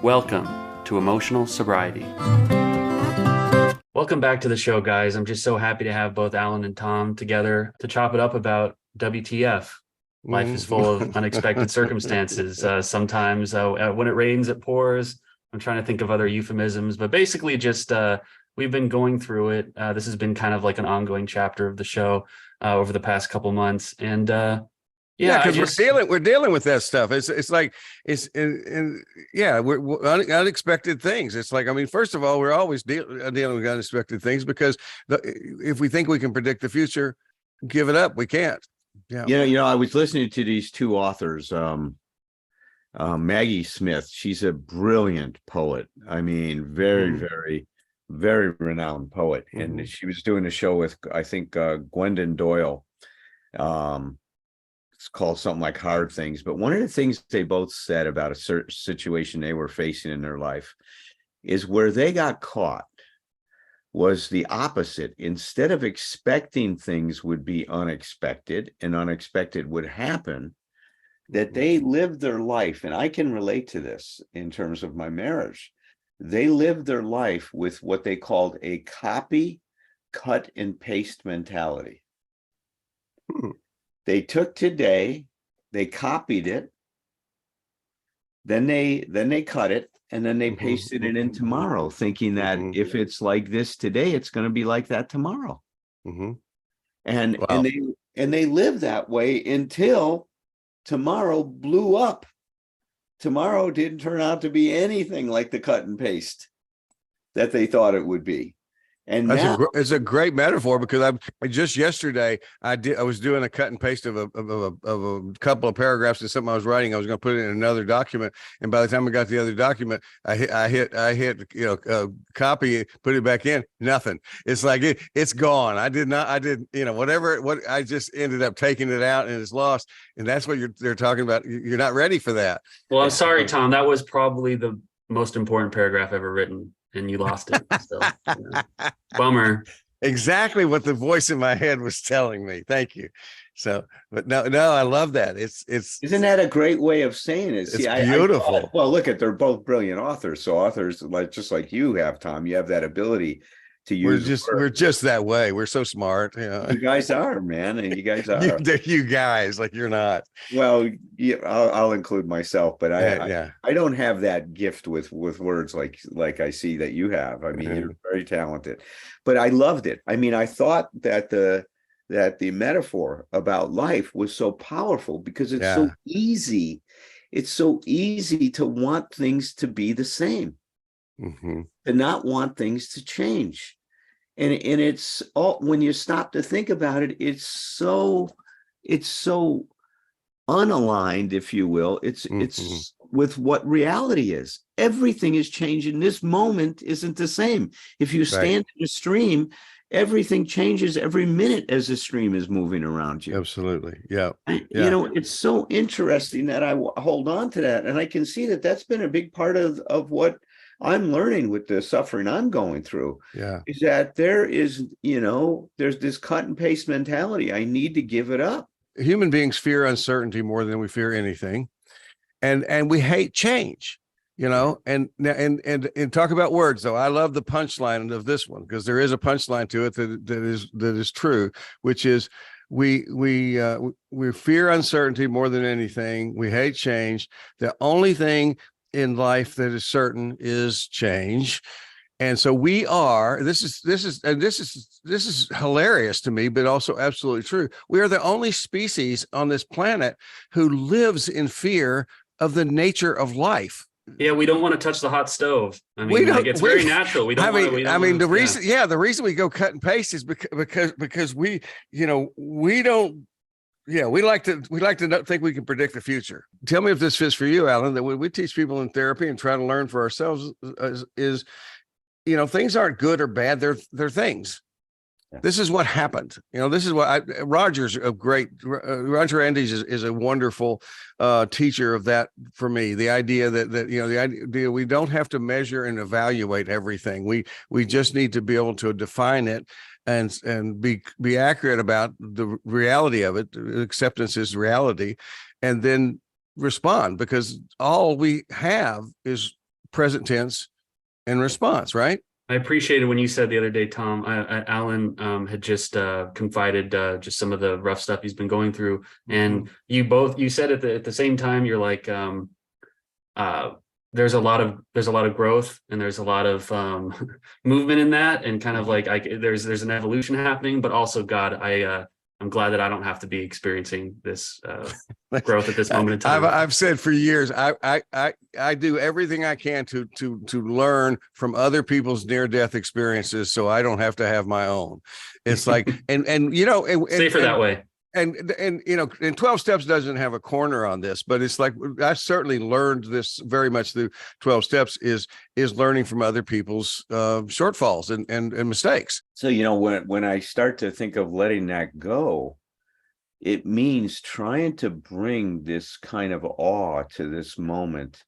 Welcome to Emotional Sobriety. Welcome back to the show, guys. I'm just so happy to have both Allen and Thom together to chop it up about WTF. Life is full of unexpected circumstances. Sometimes when it rains, it pours. I'm trying to think of other euphemisms, but basically just we've been going through it. This has been kind of like an ongoing chapter of the show over the past couple months. And yeah, because we're dealing with that stuff. We're unexpected things. It's like, I mean, first of all, we're always dealing with unexpected things because if we think we can predict the future, give it up. We can't. Yeah. I was listening to these two authors, Maggie Smith. She's a brilliant poet. I mean, very, very renowned poet. Mm-hmm. And she was doing a show with, I think, Gwendolyn Doyle. It's called something like Hard Things. But one of the things they both said about a certain situation they were facing in their life is where they got caught was the opposite. Instead of expecting things would be unexpected and unexpected would happen, that they lived their life, and I can relate to this in terms of my marriage. They lived their life with what they called a copy, cut, and paste mentality. They took today, they copied it, then they cut it, and then they pasted it in tomorrow, thinking that if it's like this today, it's going to be like that tomorrow. And they lived that way until tomorrow blew up. Tomorrow didn't turn out to be anything like the cut and paste that they thought it would be. And it's a great metaphor, because just yesterday I was doing a cut and paste of a couple of paragraphs of something I was writing. I was going to put it in another document, and by the time I got the other document, I hit copy, put it back in. Nothing. It's like it's gone. I just ended up taking it out and it's lost. And that's what they're talking about. You're not ready for that. Well, I'm sorry, Thom. That was probably the most important paragraph ever written, and you lost it. So, bummer. Exactly what the voice in my head was telling me. Thank you. So, but no, I love that. It's isn't that a great way of saying it? See, it's beautiful. Well, look they're both brilliant authors. So authors just like you have, Thom, you have that ability to use. We're just that way. We're so smart. You guys are, man. And you guys are. you guys, like, you're not. Well, yeah, I'll include myself, but I don't have that gift with words like I see that you have. I mean, you're very talented, but I loved it. I mean, I thought that the metaphor about life was so powerful because it's so easy. It's so easy to want things to be the same, to not want things to change. And it's all, when you stop to think about it, it's so unaligned, if you will. It's with what reality is. Everything is changing. This moment isn't the same. If you stand in a stream, everything changes every minute as the stream is moving around you. Absolutely. Yeah. It's so interesting that I hold on to that. And I can see that that's been a big part of what I'm learning with the suffering I'm going through. Is that there's this cut and paste mentality. I need to give it up. Human beings fear uncertainty more than we fear anything. And we hate change, and talk about words, though. I love the punchline of this one, because there is a punchline to it that is true, which is we fear uncertainty more than anything. We hate change. The only thing in life that is certain is change. And so this is hilarious to me, but also absolutely true. We are the only species on this planet who lives in fear of the nature of life. Yeah, we don't want to touch the hot stove. I mean, it's very natural. The reason we go cut and paste is because we don't. Yeah, we like to not think we can predict the future. Tell me if this fits for you, Allen. That what we teach people in therapy and try to learn for ourselves is things aren't good or bad. They're things. Yeah. This is what happened. This is what Roger Andes is a wonderful teacher of that for me. The idea that we don't have to measure and evaluate everything. We just need to be able to define it and be accurate about the reality of it. Acceptance is reality, and then respond, because all we have is present tense and response, right? I appreciated when you said the other day, Tom, Alan had just confided just some of the rough stuff he's been going through. And you said at the same time, you're like, there's a lot of growth and there's a lot of movement in that, and kind of like there's an evolution happening, but also, God, I'm glad that I don't have to be experiencing this growth at this moment in time. I've said for years, I do everything I can to learn from other people's near-death experiences, so I don't have to have my own. It's like, and safer that way. And and 12 steps doesn't have a corner on this, but it's like, I certainly learned this very much through 12 steps is learning from other people's shortfalls and mistakes. So, when I start to think of letting that go, it means trying to bring this kind of awe to this moment,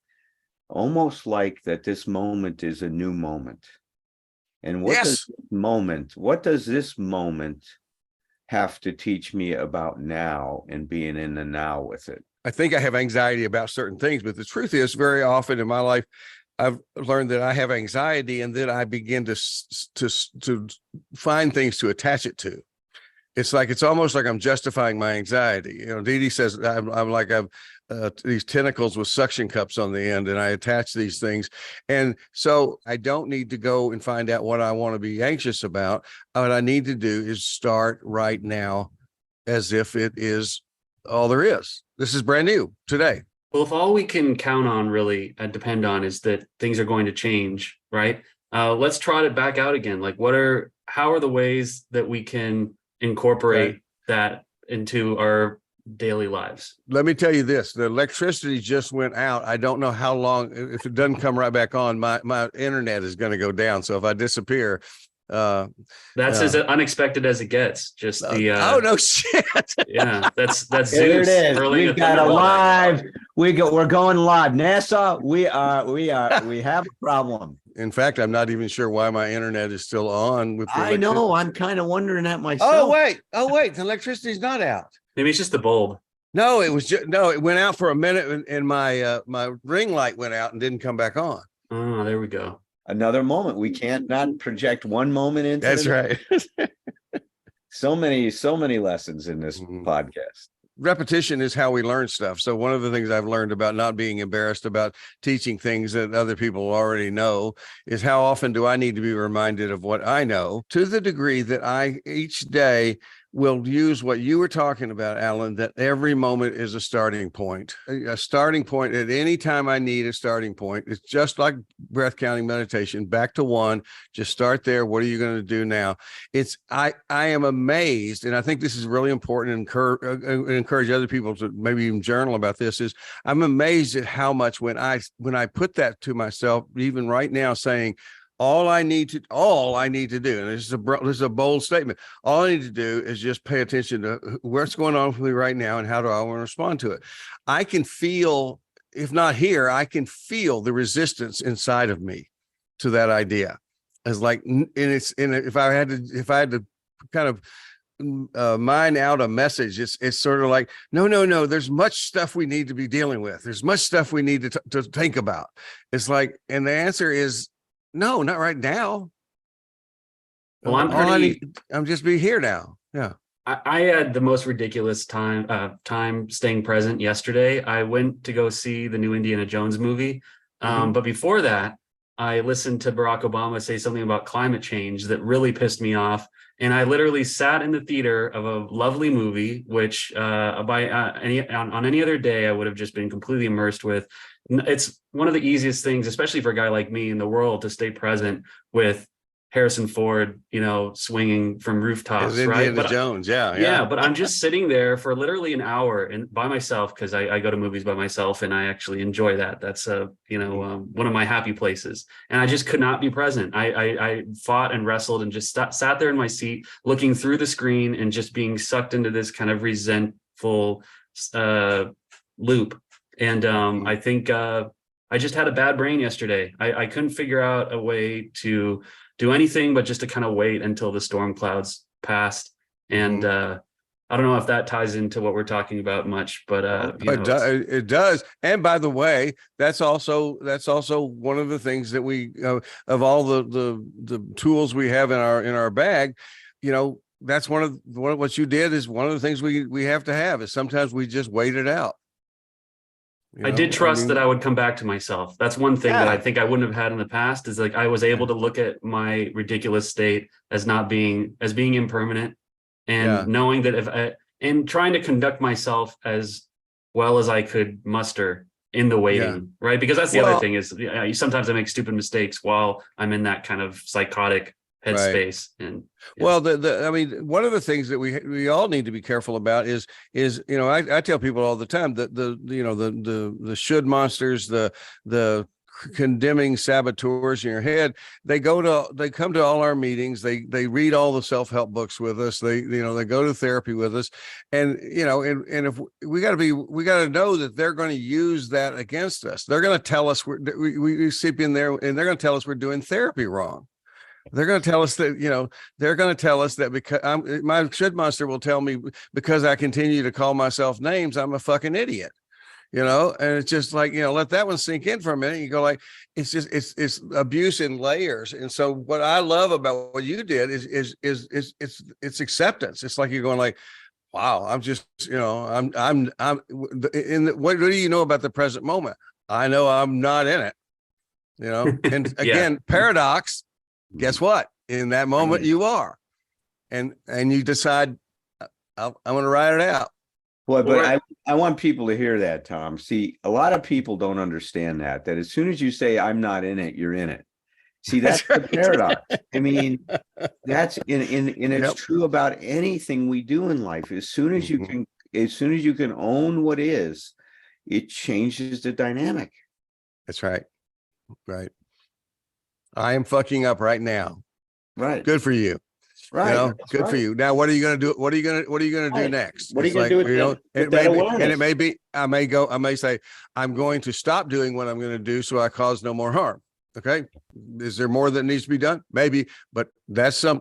almost like that this moment is a new moment. And what does this moment have to teach me about now and being in the now with it? I think I have anxiety about certain things, but the truth is, very often in my life, I've learned that I have anxiety, and then I begin to find things to attach it to. It's almost like I'm justifying my anxiety. Dee Dee says I'm like I've these tentacles with suction cups on the end, and I attach these things. And so I don't need to go and find out what I want to be anxious about. What I need to do is start right now, as if it is all there is. This is brand new today. Well, if all we can count on really and depend on is that things are going to change, right? Let's trot it back out again. Like, how are the ways that we can incorporate that into our daily lives? Let me tell you this: the electricity just went out. I don't know how long. If it doesn't come right back on, my internet is going to go down. So if I disappear, that's as unexpected as it gets. Just the oh no shit. Yeah, that's There Zeus. it is. We've got a live. We're going live. NASA, we have a problem. In fact, I'm not even sure why my internet is still on. With I know. I'm kind of wondering that myself. Oh wait, the electricity's not out. Maybe it's just the bulb. No, it was just it went out for a minute, and my my ring light went out and didn't come back on. Oh, there we go. Another moment. We can't not project one moment into. That's right. So many lessons in this podcast. Repetition is how we learn stuff. So one of the things I've learned about not being embarrassed about teaching things that other people already know is, how often do I need to be reminded of what I know, to the degree that I each day will use what you were talking about, Alan, that every moment is a starting point. A starting point at any time I need a starting point. It's just like breath counting meditation, back to one, just start there. What are you going to do now? I am amazed, and I think this is really important, and encourage other people to maybe even journal about this, is I'm amazed at how much when I put that to myself, even right now, saying, all I need to do, and this is a bold statement, all I need to do is just pay attention to what's going on with me right now and how do I want to respond to it. I can feel, if not here, I can feel the resistance inside of me to that idea. It's like, if I had to kind of mine out a message, it's sort of like, no, there's much stuff we need to be dealing with. There's much stuff we need to think about. It's like, and the answer is, no, not right now. Well, I'm just be here now. Yeah. I had the most ridiculous time staying present yesterday. I went to go see the new Indiana Jones movie. But before that, I listened to Barack Obama say something about climate change that really pissed me off. And I literally sat in the theater of a lovely movie, which on any other day, I would have just been completely immersed with. It's one of the easiest things, especially for a guy like me in the world, to stay present with Harrison Ford, swinging from rooftops, right? Indiana Jones, yeah. But I'm just sitting there for literally an hour and by myself, because I go to movies by myself and I actually enjoy that. That's one of my happy places, and I just could not be present. I fought and wrestled and just sat there in my seat, looking through the screen and just being sucked into this kind of resentful loop. And I think I just had a bad brain yesterday. I couldn't figure out a way to do anything but just to kind of wait until the storm clouds passed. And I don't know if that ties into what we're talking about much, but it does. And by the way, that's also one of the things that we of all the tools we have in our bag, that's one of what you did is one of the things we have to have is sometimes we just wait it out. I did trust that I would come back to myself. That's one thing that I think I wouldn't have had in the past, is like I was able to look at my ridiculous state as being impermanent, and knowing that and trying to conduct myself as well as I could muster in the waiting, right? Because that's the other thing is sometimes I make stupid mistakes while I'm in that kind of psychotic headspace. And well, one of the things that we all need to be careful about is I tell people all the time that the should monsters, the condemning saboteurs in your head, they come to all our meetings, they read all the self-help books with us, they go to therapy with us, and if we got to know that they're going to use that against us. They're going to tell us we seep in there, and they're going to tell us we're doing therapy wrong. They're going to tell us that because my should monster will tell me because I continue to call myself names, I'm a fucking idiot, and it's just like, let that one sink in for a minute. You go like, it's abuse in layers. And so what I love about what you did is it's acceptance. It's like you're going like, wow, I'm just, I'm what do you know about the present moment? I know I'm not in it, and again, paradox. Guess what? In that moment, you are, and you decide, I'm going to ride it out. Well, but I want people to hear that, Tom. See, a lot of people don't understand that as soon as you say I'm not in it, you're in it. See, that's the paradox. I mean, that's it's true about anything we do in life. As soon as you can own what is, it changes the dynamic. That's right. Right. I am fucking up right now. Right. Good for you. Right. Good for you. Now, what are you going to do? What are you going to do next? What are you going to do with that? And it may be, I may say, I'm going to stop doing what I'm going to do so I cause no more harm. Okay. Is there more that needs to be done? Maybe, but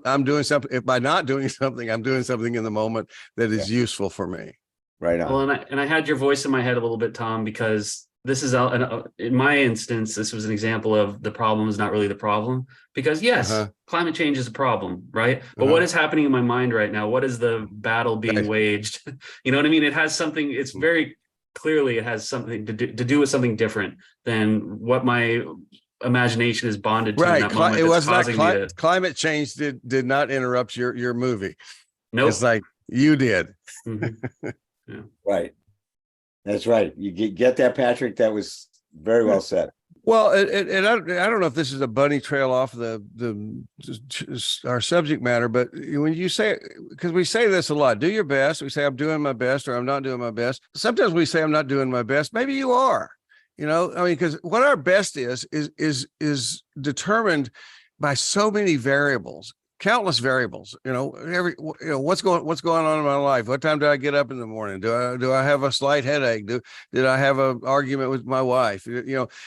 I'm doing something. If by not doing something, I'm doing something in the moment that is useful for me. Right on. Well, and I had your voice in my head a little bit, Tom, because this is in my instance, this was an example of the problem is not really the problem, because climate change is a problem, right? But what is happening in my mind right now? What is the battle being waged? You know what I mean? It has something, it's very clearly, it has something to do with something different than what my imagination is bonded to in that moment. It was not climate change did not interrupt your movie. No, nope. It's like you did. Yeah. Right. That's right. You get that, Patrick. That was very well said. Well, and I don't know if this is a bunny trail off our subject matter, but when you say, because we say this a lot, do your best. We say I'm doing my best, or I'm not doing my best. Sometimes we say I'm not doing my best. Maybe you are. Because what our best is determined by so many variables. Countless variables, what's going on in my life? What time do I get up in the morning? Do I have a slight headache? Did I have an argument with my wife?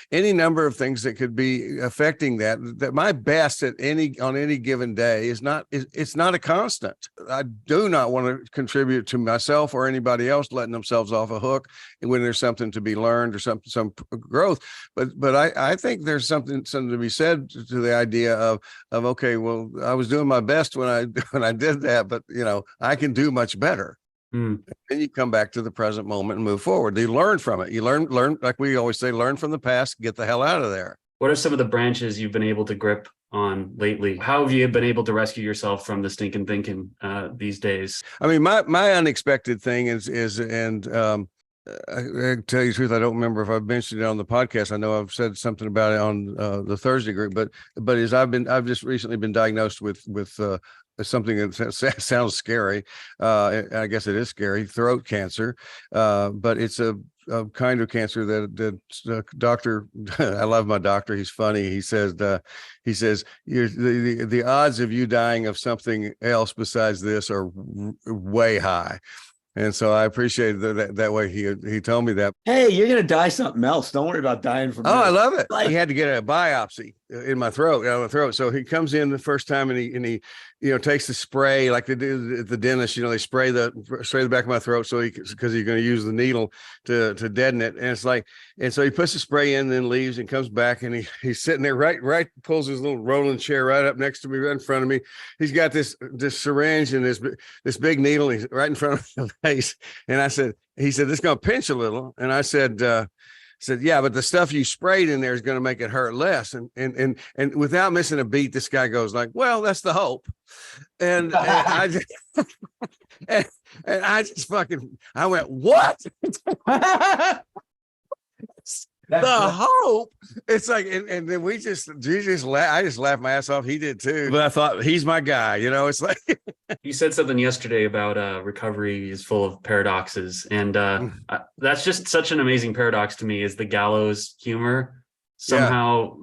Any number of things that could be affecting that my best on any given day is not a constant. I do not want to contribute to myself or anybody else letting themselves off a hook when there's something to be learned or some growth. But I think there's something to be said to the idea of okay, well, I was doing my best when I did that, but I can do much better. Then you come back to the present moment and move forward. You learn from it. You learn like we always say, learn from the past, get the hell out of there. What are some of the branches you've been able to grip on lately? How have you been able to rescue yourself from the stinking thinking these days? I mean, my unexpected thing is I can tell you the truth, I don't remember if I've mentioned it on the podcast. I know I've said something about it on the Thursday group, but I've just recently been diagnosed with something that sounds scary. I guess it is scary, throat cancer. But it's a kind of cancer that doctor, I love my doctor. He's funny. He says the odds of you dying of something else besides this are way high. And so I appreciate that way he told me that. Hey, you're going to die something else. Don't worry about dying from I love it. He had to get a biopsy. in my throat, down my throat. So he comes in the first time and he takes the spray like they do at the dentist. They spray the back of my throat because he's going to use the needle to deaden it. And it's like, and so he puts the spray in, then leaves and comes back, and he's sitting there right, pulls his little rolling chair right up next to me, right in front of me. He's got this syringe and this big needle. He's right in front of my face. And he said, this is going to pinch a little. And I said, yeah, but the stuff you sprayed in there is going to make it hurt less. And without missing a beat, this guy goes like, well, that's the hope. And I just, and I just I went, what? The hope. It's like, and then I just laughed my ass off. He did too. But I thought, he's my guy. It's like. You said something yesterday about recovery is full of paradoxes. And that's just such an amazing paradox to me, is the gallows humor somehow,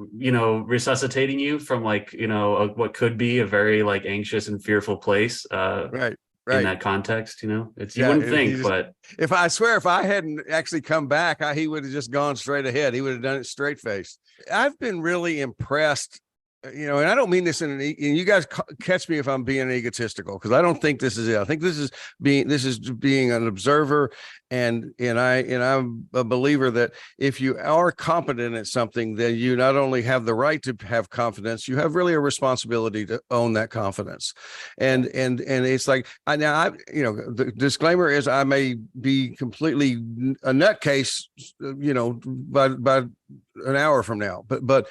resuscitating you from what could be a very anxious and fearful place. Right. In that context, it's, you wouldn't think, but if I hadn't actually come back, he would have just gone straight ahead. He would have done it straight faced. I've been really impressed, and I don't mean this and you guys catch me if I'm being egotistical, because I don't think this is it. I think this is being an observer, and I'm a believer that if you are competent at something, then you not only have the right to have confidence, you have really a responsibility to own that confidence. And it's like, the disclaimer is I may be completely a nutcase, by an hour from now, but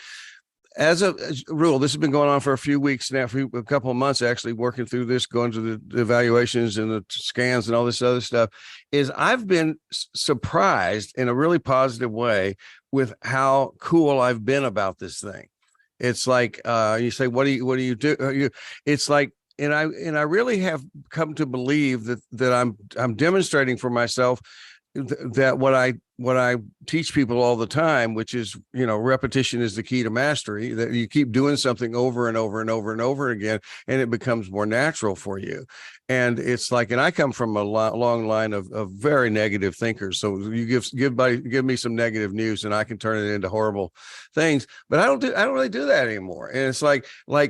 as a rule, this has been going on for a few weeks now, for a couple of months, actually working through this, going to the evaluations and the scans and all this other stuff, is I've been surprised in a really positive way with how cool I've been about this thing. It's like, you say, what do you do? It's like, and I really have come to believe that I'm demonstrating for myself that what I teach people all the time, which is, repetition is the key to mastery, that you keep doing something over and over and over and over again, and it becomes more natural for you. And it's like, and I come from a long line of very negative thinkers. So you give me some negative news and I can turn it into horrible things, but I don't really do that anymore. And it's like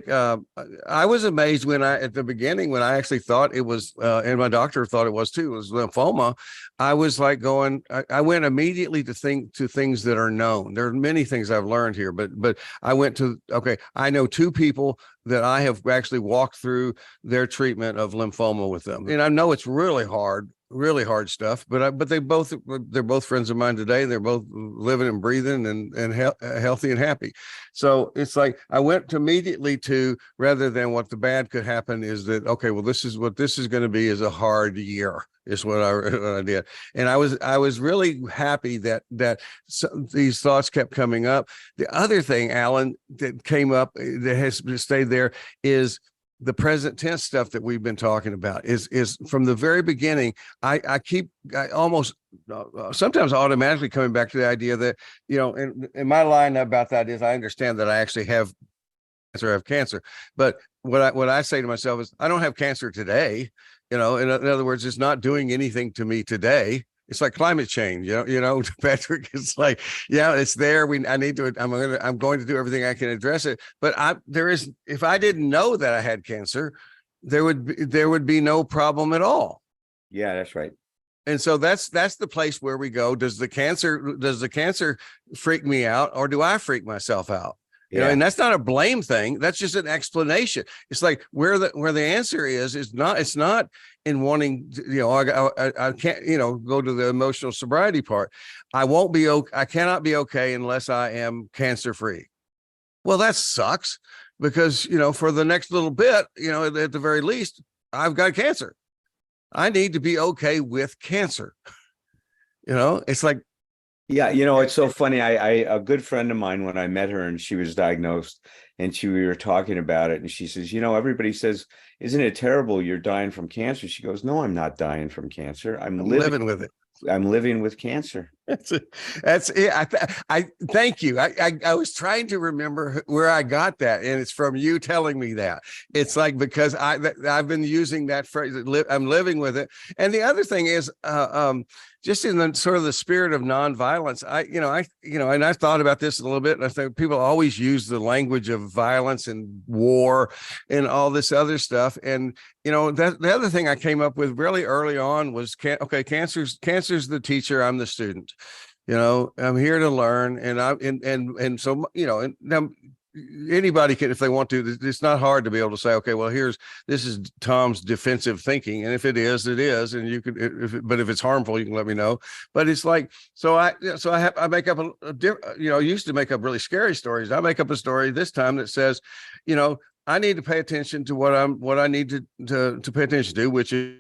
I was amazed at the beginning, when I actually thought it was, and my doctor thought it was too, it was lymphoma. I was like I went immediately to things that are known. There are many things I've learned here, but I went to, I know two people that I have actually walked through their treatment of lymphoma with them. And I know it's really hard stuff, but they're both friends of mine today. They're both living and breathing and healthy and happy. So it's like, I went immediately to, rather than what the bad could happen, is that, this is what this is going to be, is a hard year, is what I did. And I was really happy that these thoughts kept coming up. The other thing, Alan, that came up that has stayed there is the present tense stuff that we've been talking about. Is from the very beginning, I almost sometimes automatically coming back to the idea that, and my line about that is, I understand that I actually have cancer, but what I say to myself is, I don't have cancer today. In other words, it's not doing anything to me today. It's like climate change, Patrick. It's like, it's there. I'm going to do everything I can address it. But if I didn't know that I had cancer, there would be no problem at all. Yeah, that's right. And so that's the place where we go. Does the cancer freak me out, or do I freak myself out? And that's not a blame thing. That's just an explanation. It's like where the answer is not, it's not in wanting to, I can't, go to the emotional sobriety part. I cannot be okay unless I am cancer free. Well, that sucks, because, for the next little bit, at the very least, I've got cancer. I need to be okay with cancer. It's like, yeah, it's so funny. A good friend of mine, when I met her and she was diagnosed, and we were talking about it, and she says, everybody says, isn't it terrible you're dying from cancer? She goes, no, I'm not dying from cancer. I'm living with it. I'm living with cancer. That's it. I thank you. I was trying to remember where I got that, and it's from you telling me that. It's like, because I've been using that phrase. I'm living with it. And the other thing is, just in the sort of the spirit of nonviolence, and I've thought about this a little bit. And I think people always use the language of violence and war and all this other stuff. And that the other thing I came up with really early on was, cancer's the teacher, I'm the student. I'm here to learn, and so and now anybody can, if they want to. It's not hard to be able to say, okay, well, this is Tom's defensive thinking, and if it is, and you could, but if it's harmful, you can let me know. But it's like, I make up I used to make up really scary stories. I make up a story this time that says, I need to pay attention to what I need to pay attention to, which is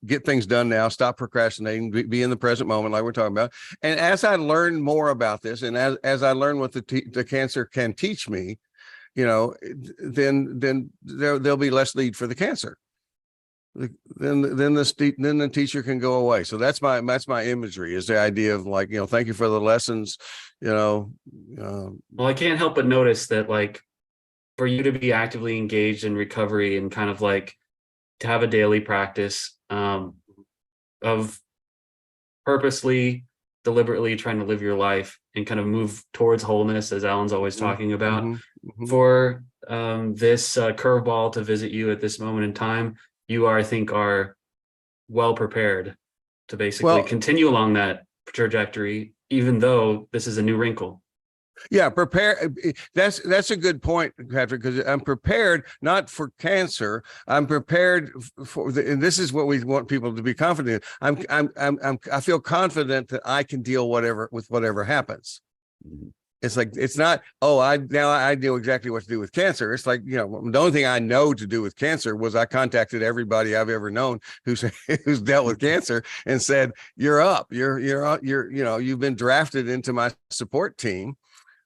get things done now, stop procrastinating, be in the present moment, like we're talking about. And as I learn more about this, and as I learn what the cancer can teach me, then there'll be less need for the cancer. Then the teacher can go away. So that's my imagery, is the idea of, like, thank you for the lessons. Well, I can't help but notice that, like, for you to be actively engaged in recovery and kind of like to have a daily practice of purposely, deliberately trying to live your life and kind of move towards wholeness, as Allen's always talking about, for this curveball to visit you at this moment in time, you are, I think, are well prepared to basically continue along that trajectory, even though this is a new wrinkle. Yeah, prepare. That's a good point, Patrick, because I'm prepared not for cancer. I'm prepared for and this is what we want people to be confident in. I feel confident that I can deal with whatever happens. It's like, it's not, I know exactly what to do with cancer. It's like, the only thing I know to do with cancer was I contacted everybody I've ever known who's dealt with cancer and said, you're up, you've been drafted into my support team.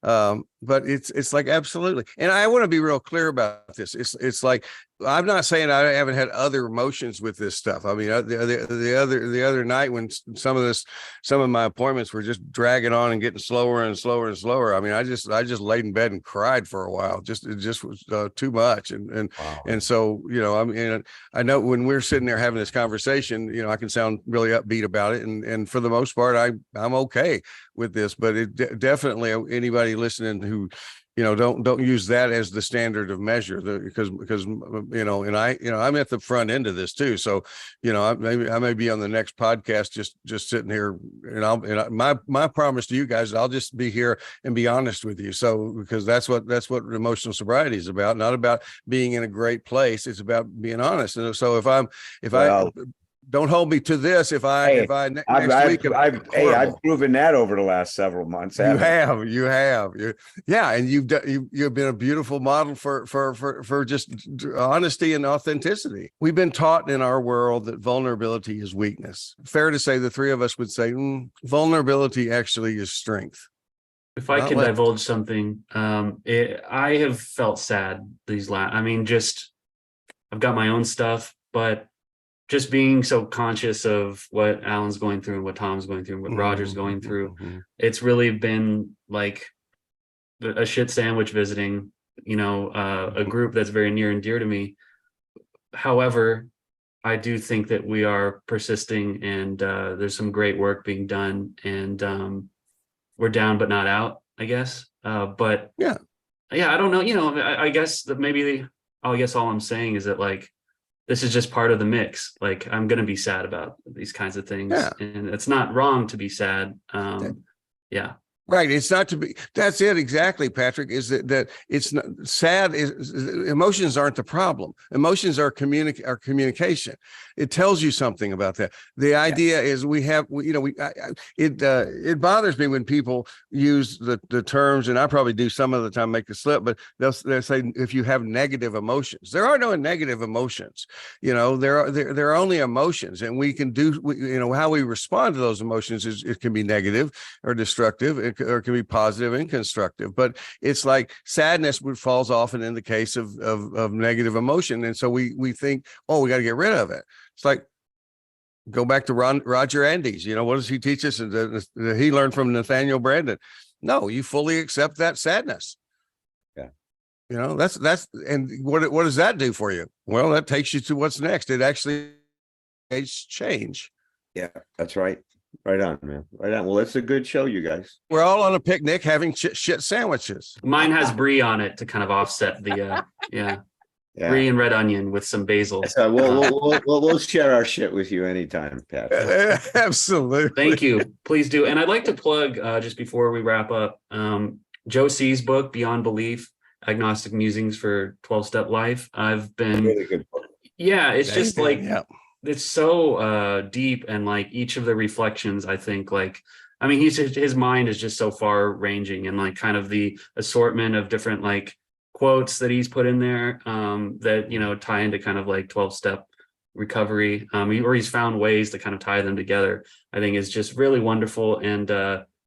But it's like, absolutely. And I want to be real clear about this. It's like, I'm not saying I haven't had other emotions with this stuff. I mean, the other night when some of my appointments were just dragging on and getting slower and slower and slower. I mean, I just laid in bed and cried for a while. It just was too much. And so, I mean, I know when we're sitting there having this conversation, I can sound really upbeat about it. And for the most part, I'm okay with this, but it definitely, anybody listening who, don't use that as the standard of measure, because and I'm at the front end of this too. So, I may be on the next podcast, just sitting here, and my promise to you guys, I'll just be here and be honest with you. So, because that's what emotional sobriety is about, not about being in a great place. It's about being honest. And so I don't hold me to this. If I next week, I've proven that over the last several months. You have, and you've been a beautiful model for just honesty and authenticity. We've been taught in our world that vulnerability is weakness. Fair to say, the three of us would say vulnerability actually is strength. If I can divulge something, I have felt sad I've got my own stuff, but just being so conscious of what Allen's going through and what Tom's going through and what Roger's going through, it's really been like a shit sandwich visiting, a group that's very near and dear to me. However, I do think that we are persisting, and there's some great work being done, and we're down but not out, I guess. But yeah, I don't know. I guess that I guess all I'm saying is that, like, this is just part of the mix. Like, I'm going to be sad about these kinds of things, and it's not wrong to be sad. Yeah. Right. It's not to be. That's it. Exactly, Patrick. Is that it's not sad. Emotions aren't the problem. Emotions are communication. It tells you something about that. The idea is it bothers me when people use the terms, and I probably do some of the time, make a slip, but they'll say, if you have negative emotions. There are no negative emotions. There are only emotions, and we can do, how we respond to those emotions it can be negative or destructive. Or it can be positive and constructive, but it's like sadness falls often in the case of negative emotion. And so we think, we got to get rid of it. It's like, Go back to Roger Andes. You know, what does he teach us? That he learned from Nathaniel Brandon. No, you fully accept that sadness. Yeah. You know, that's, and what does that do for you? Well, that takes you to what's next. It actually makes change. Yeah, that's right. Right on, man. Right on. Well, it's a good show, you guys. We're all on a picnic having shit sandwiches. Mine has brie on it to kind of offset the, brie and red onion with some basil. So we'll share our shit with you anytime, Pat. Absolutely. Thank you. Please do. And I'd like to plug, just before we wrap up, Joe C's book, Beyond Belief, Agnostic Musings for 12-Step Life. I've been, really good book. Yeah, it's just like, it's so deep, and like each of the reflections, I think, like, I mean, his mind is just so far ranging, and like kind of the assortment of different like quotes that he's put in there that, you know, tie into kind of like 12-step recovery, or he's found ways to kind of tie them together, I think is just really wonderful. And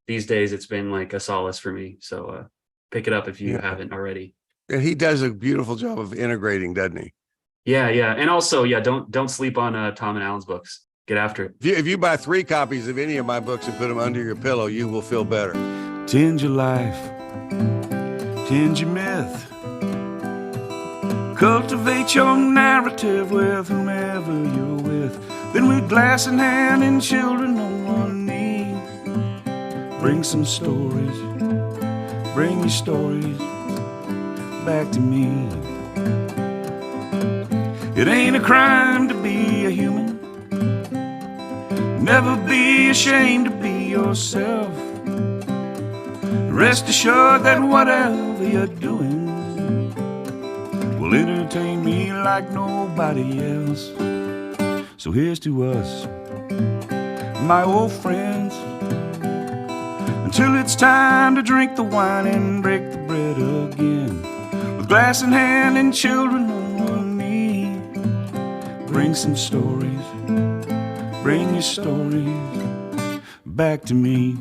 these days it's been like a solace for me. So pick it up if you haven't already. And he does a beautiful job of integrating, doesn't he? Yeah. And also, don't sleep on Tom and Allen's books. Get after it. If you buy 3 copies of any of my books and put them under your pillow, you will feel better. Tend your life, tend your myth. Cultivate your narrative with whomever you're with. Then with glass in hand and children on one knee, bring some stories, bring your stories back to me. It ain't a crime to be a human. Never be ashamed to be yourself. Rest assured that whatever you're doing will entertain me like nobody else. So here's to us, my old friends, until it's time to drink the wine and break the bread again. With glass in hand and children on one knee, bring some stories, bring your stories back to me.